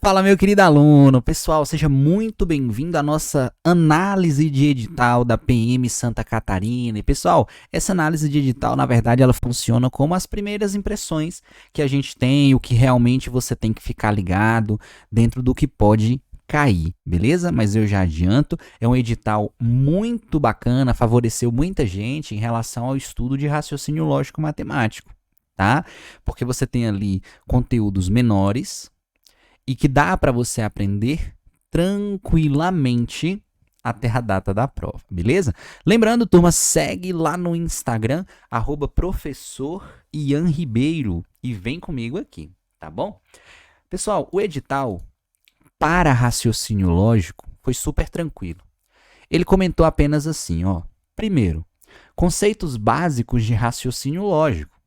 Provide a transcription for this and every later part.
Fala, meu querido aluno. Pessoal, seja muito bem-vindo à nossa análise de edital da PM Santa Catarina. E, pessoal, essa análise de edital, na verdade, ela funciona como as primeiras impressões que a gente tem, o que realmente você tem que ficar ligado dentro do que pode cair, beleza? Mas eu já adianto, é um edital muito bacana, favoreceu muita gente em relação ao estudo de raciocínio lógico matemático, tá? Porque você tem ali conteúdos menores e que dá para você aprender tranquilamente até a data da prova, beleza? Lembrando, turma, segue lá no Instagram, professor Ian Ribeiro, e vem comigo aqui, tá bom? Pessoal, o edital para raciocínio lógico foi super tranquilo. Ele comentou apenas assim, ó. Primeiro, conceitos básicos de raciocínio lógico,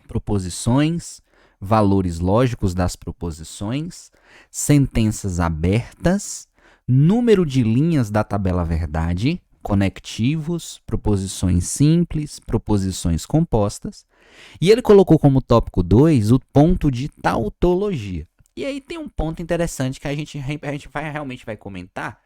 proposições, valores lógicos das proposições, sentenças abertas, número de linhas da tabela verdade, conectivos, proposições simples, proposições compostas. E ele colocou como tópico 2 o ponto de tautologia. E aí tem um ponto interessante que a gente realmente vai comentar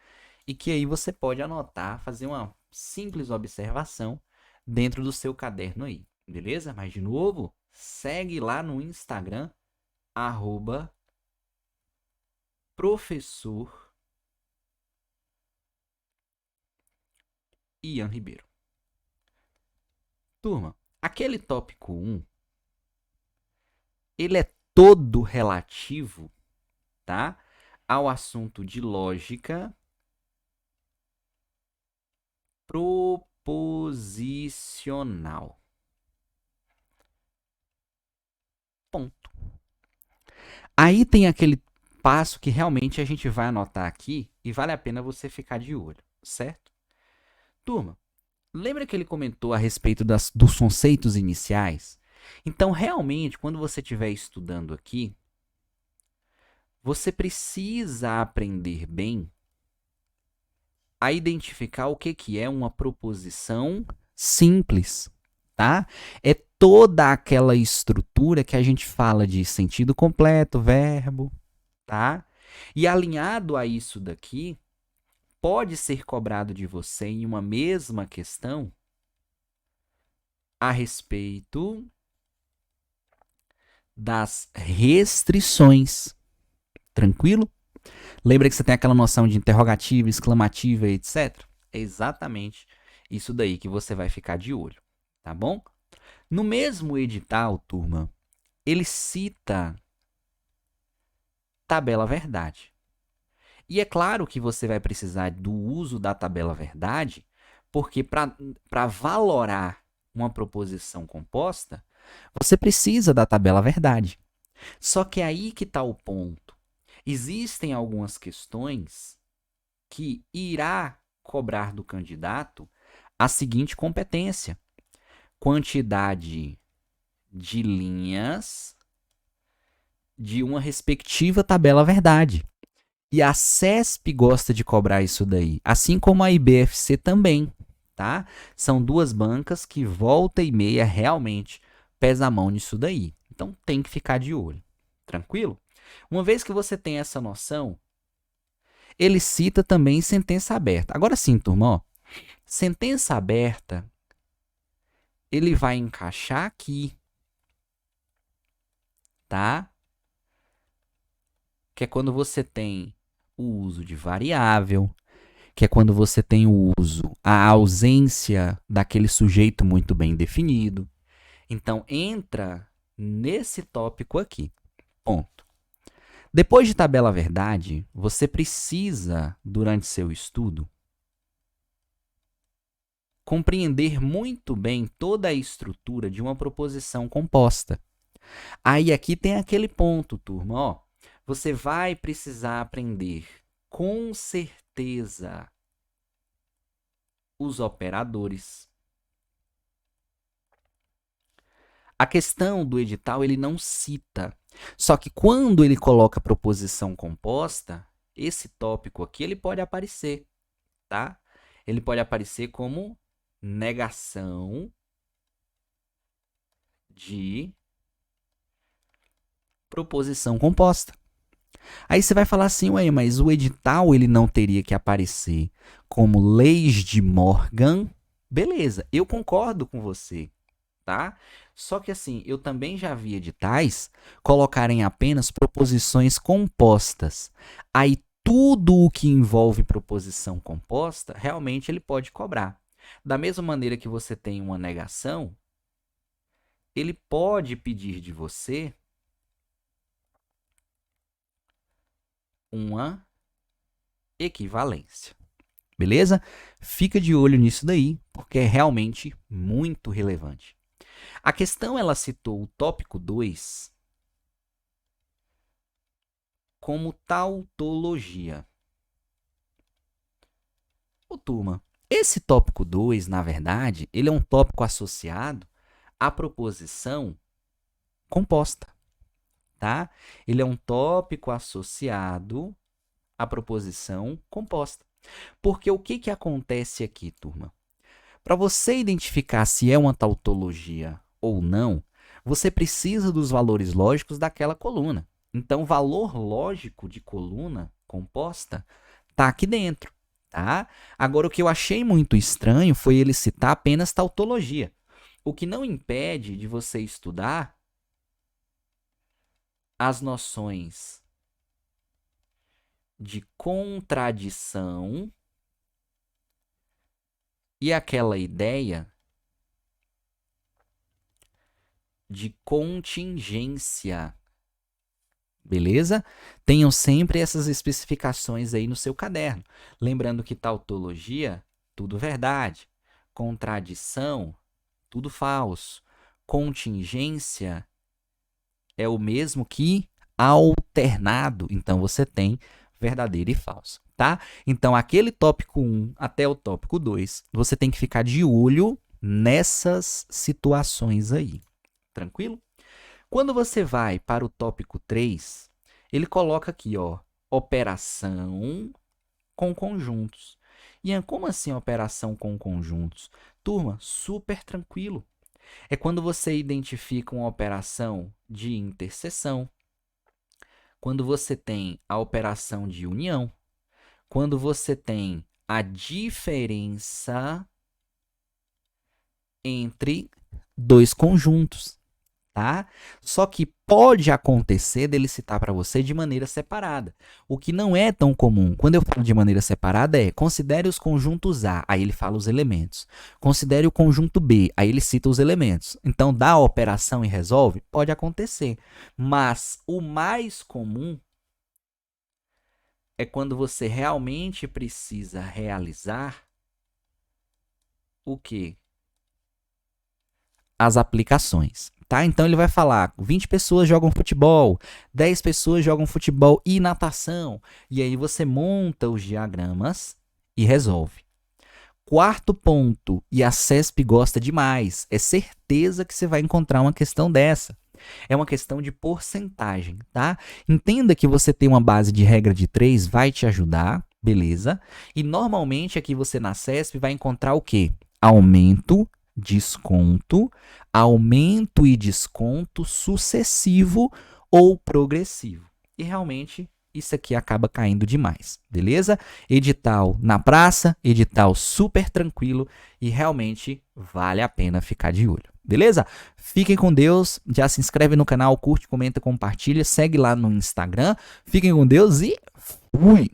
e que aí você pode anotar, fazer uma simples observação dentro do seu caderno aí, beleza? Mas de novo, segue lá no Instagram, professor Ian Ribeiro. Turma, aquele tópico 1, ele é todo relativo, tá? Ao assunto de lógica proposicional. Ponto. Aí tem aquele passo que realmente a gente vai anotar aqui e vale a pena você ficar de olho, certo? Turma, lembra que ele comentou a respeito dos conceitos iniciais? Então, realmente, quando você estiver estudando aqui, você precisa aprender bem a identificar o que é uma proposição simples, tá? É toda aquela estrutura que a gente fala de sentido completo, verbo, tá? E alinhado a isso daqui, pode ser cobrado de você em uma mesma questão a respeito das restrições. Tranquilo? Lembra que você tem aquela noção de interrogativa, exclamativa, etc? É exatamente isso daí que você vai ficar de olho, tá bom? No mesmo edital, turma, ele cita tabela verdade. E é claro que você vai precisar do uso da tabela verdade, porque para valorar uma proposição composta, você precisa da tabela verdade. Só que é aí que está o ponto. Existem algumas questões que irá cobrar do candidato a seguinte competência: quantidade de linhas de uma respectiva tabela verdade. E a CESP gosta de cobrar isso daí, assim como a IBFC também, tá? São duas bancas que volta e meia realmente pesa a mão nisso daí. Então tem que ficar de olho. Tranquilo? Uma vez que você tem essa noção, ele cita também sentença aberta. Agora sim, turma, ó, sentença aberta, ele vai encaixar aqui, tá? Que é quando você tem o uso de variável, que é quando você tem o uso, a ausência daquele sujeito muito bem definido. Então, entra nesse tópico aqui. Ponto. Depois de tabela verdade, você precisa, durante seu estudo, compreender muito bem toda a estrutura de uma proposição composta. Aí aqui tem aquele ponto, turma, ó. Você vai precisar aprender com certeza os operadores. A questão do edital ele não cita. Só que quando ele coloca proposição composta, esse tópico aqui ele pode aparecer, tá? Ele pode aparecer como negação de proposição composta. Aí você vai falar assim, ué, mas o edital ele não teria que aparecer como leis de Morgan? Beleza, eu concordo com você, tá? Só que assim, eu também já vi editais colocarem apenas proposições compostas. Aí tudo o que envolve proposição composta, realmente ele pode cobrar. Da mesma maneira que você tem uma negação, ele pode pedir de você uma equivalência. Beleza? Fica de olho nisso daí, porque é realmente muito relevante. A questão, ela citou o tópico 2 como tautologia. Ô, turma, esse tópico 2, na verdade, ele é um tópico associado à proposição composta, tá? Ele é um tópico associado à proposição composta. Porque o que acontece aqui, turma? Para você identificar se é uma tautologia ou não, você precisa dos valores lógicos daquela coluna. Então, o valor lógico de coluna composta está aqui dentro, tá? Agora, o que eu achei muito estranho foi ele citar apenas tautologia, o que não impede de você estudar as noções de contradição e aquela ideia de contingência. Beleza? Tenham sempre essas especificações aí no seu caderno. Lembrando que tautologia, tudo verdade. Contradição, tudo falso. Contingência é o mesmo que alternado. Então, você tem verdadeiro e falso, tá? Então, aquele tópico 1 até o tópico 2, você tem que ficar de olho nessas situações aí. Tranquilo? Quando você vai para o tópico 3, ele coloca aqui, ó, operação com conjuntos. Ian, como assim operação com conjuntos? Turma, super tranquilo. É quando você identifica uma operação de interseção, quando você tem a operação de união, quando você tem a diferença entre dois conjuntos, tá? Só que pode acontecer dele citar para você de maneira separada, o que não é tão comum. Quando eu falo de maneira separada considere os conjuntos A, aí ele fala os elementos. Considere o conjunto B, aí ele cita os elementos. Então, dá a operação e resolve? Pode acontecer, mas o mais comum é quando você realmente precisa realizar o quê? As aplicações. Tá? Então ele vai falar, 20 pessoas jogam futebol, 10 pessoas jogam futebol e natação. E aí você monta os diagramas e resolve. Quarto ponto, e a CESP gosta demais, é certeza que você vai encontrar uma questão dessa. É uma questão de porcentagem, tá? Entenda que você tem uma base de regra de 3, vai te ajudar, beleza? E normalmente aqui você na CESP vai encontrar o quê? Aumento, desconto, aumento e desconto sucessivo ou progressivo. E realmente isso aqui acaba caindo demais, beleza? Edital na praça, edital super tranquilo e realmente vale a pena ficar de olho, beleza? Fiquem com Deus, já se inscreve no canal, curte, comenta, compartilha, segue lá no Instagram. Fiquem com Deus e fui!